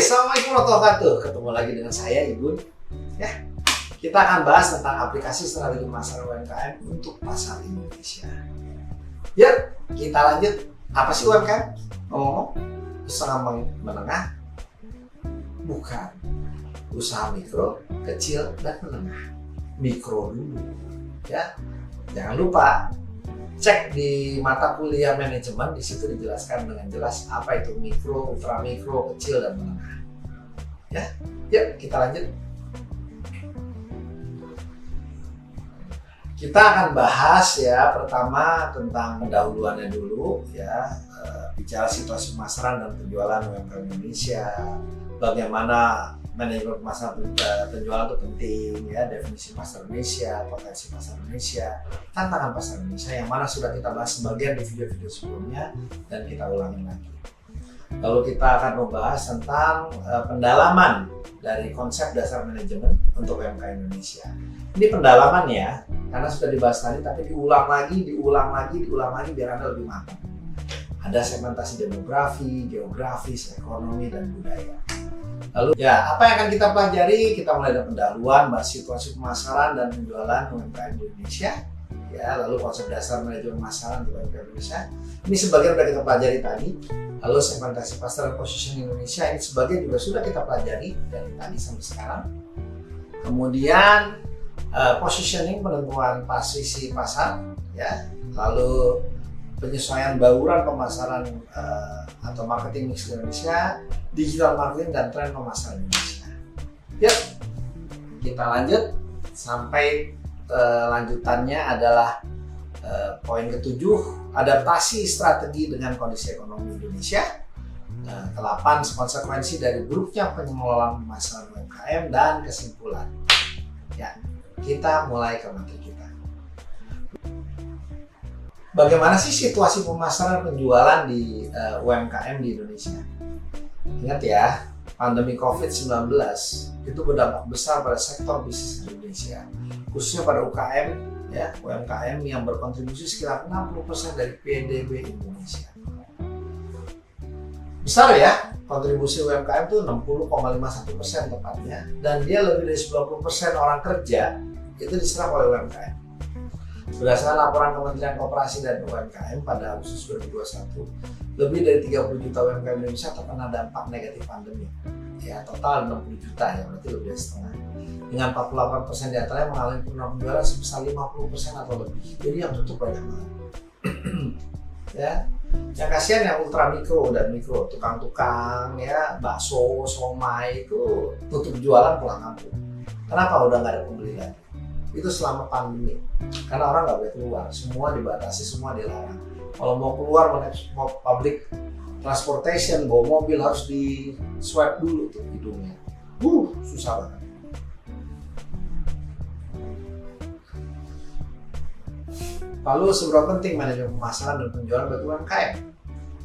Assalamualaikum warahmatullahi wabarakatuh. Ketemu lagi dengan saya Igun. Ya, kita akan bahas tentang aplikasi strategi pemasaran UMKM untuk pasar Indonesia. Ya, kita lanjut. Apa sih UMKM? Ngomong-ngomong, usaha menengah? Bukan. Usaha mikro, kecil, dan menengah. Mikro dulu. Ya, jangan lupa cek di mata kuliah manajemen, di situ dijelaskan dengan jelas apa itu mikro, ultra mikro, kecil dan menengah. Ya, yuk kita lanjut. Kita akan bahas ya pertama tentang pendahuluannya dulu ya, bicara situasi pemasaran dan penjualan UMKM Indonesia, bagaimana manajemen pemasaran penjualan itu penting ya, definisi pasar Indonesia, potensi pasar Indonesia, tantangan pasar Indonesia yang mana sudah kita bahas sebagian di video-video sebelumnya dan kita ulangi lagi. Lalu kita akan membahas tentang pendalaman dari konsep dasar manajemen untuk UMKM Indonesia. Ini pendalaman ya, karena sudah dibahas tadi tapi diulang lagi biar Anda lebih matang. Ada segmentasi demografi, geografis, ekonomi, dan budaya. Lalu ya, apa yang akan kita pelajari? Kita mulai dari pendahuluan, bahas situasi pemasaran dan penjualan UMKM di Indonesia. Ya, lalu konsep dasar manajemen pemasaran di UMKM Indonesia. Ini sebagian sudah kita pelajari tadi. Lalu segmentasi pasar dan positioning Indonesia, ini sebagian juga sudah kita pelajari dari tadi sampai sekarang. Kemudian positioning, penentuan posisi pasar, ya. Lalu penyesuaian bauran pemasaran atau marketing mix Indonesia, digital marketing dan tren pemasaran Indonesia. Yuk, kita lanjut sampai lanjutannya adalah poin ketujuh, adaptasi strategi dengan kondisi ekonomi Indonesia. Ke-8, konsekuensi dari buruknya pengelolaan pemasaran UMKM dan kesimpulan. Ya, kita mulai ke materi kita. Bagaimana sih situasi pemasaran penjualan di UMKM di Indonesia? Ingat ya, pandemi COVID-19 itu berdampak besar pada sektor bisnis Indonesia, khususnya pada UKM, ya, UMKM yang berkontribusi sekitar 60% dari PDB Indonesia. Besar ya, kontribusi UMKM itu 60,51% tepatnya, dan dia lebih dari 90% orang kerja itu diserap oleh UMKM. Berdasarkan laporan Kementerian Koperasi dan UMKM pada Agustus 2021, lebih dari 30 juta UMKM Indonesia terkena dampak negatif pandemi. Ya, total 60 juta ya, berarti lebih dari setengah. Dengan 48% di antaranya mengalami penurunan penjualan sebesar 50% atau lebih. Jadi yang tutup banyak banget. Ya, yang kasihan yang ultra mikro dan mikro, tukang-tukang ya, bakso, somai itu tutup jualan pulang kampung. Kenapa? Udah nggak ada pembeli lagi. Itu selama pandemi, karena orang nggak boleh keluar, semua dibatasi, semua dilarang. Kalau mau keluar mau public transportation, bawa mobil harus di swab dulu tuh hidungnya. Susah banget. Lalu seberapa penting manajemen pemasaran dan penjualan bagi UMKM?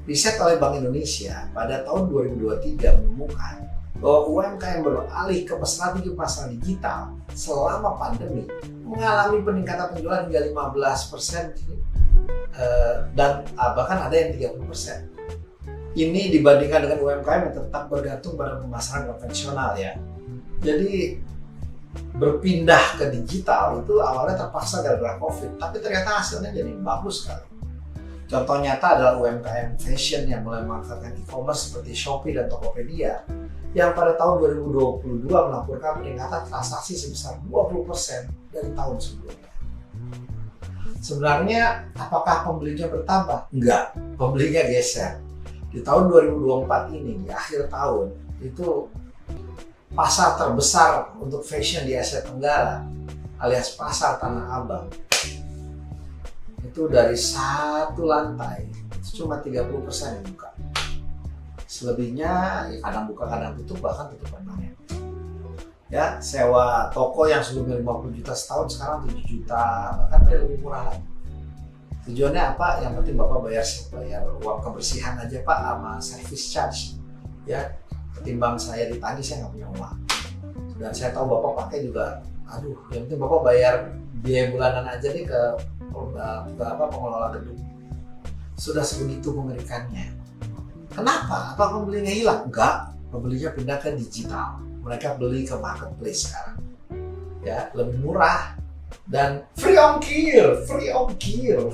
Riset oleh Bank Indonesia pada tahun 2023 menemukan bahwa UMKM beralih ke strategi pemasaran digital selama pandemi mengalami peningkatan penjualan hingga 15% dan bahkan ada yang 30%. Ini dibandingkan dengan UMKM yang tetap bergantung pada pemasaran konvensional ya. Jadi berpindah ke digital itu awalnya terpaksa gara-gara COVID, tapi ternyata hasilnya jadi bagus sekali. Contoh nyata adalah UMKM fashion yang mulai memanfaatkan e-commerce seperti Shopee dan Tokopedia yang pada tahun 2022 melaporkan peningkatan transaksi sebesar 20% dari tahun sebelumnya. Sebenarnya apakah pembelinya bertambah? Enggak, pembelinya geser. Di tahun 2024 ini, di akhir tahun, itu pasar terbesar untuk fashion di Asia Tenggara alias pasar Tanah Abang itu dari satu lantai itu cuma 30% yang buka. Selebihnya ya kadang buka kadang tutup, bahkan tutupan banyak. Ya, sewa toko yang sebelumnya 50 juta setahun sekarang 7 juta, bahkan ada lebih murah lagi. Tujuannya apa? Yang penting Bapak bayar uang kebersihan aja Pak sama service charge. Ya, ketimbang saya ditagih, saya nggak punya uang. Dan saya tahu Bapak pakai juga, yang penting Bapak bayar biaya bulanan aja deh ke pengelola gedung. Sudah sebegitu mengerikannya. Kenapa? Apa pembelinya hilang? Enggak, pembelinya pindah ke digital. Mereka beli ke marketplace sekarang. Ya, lebih murah dan free ongkir.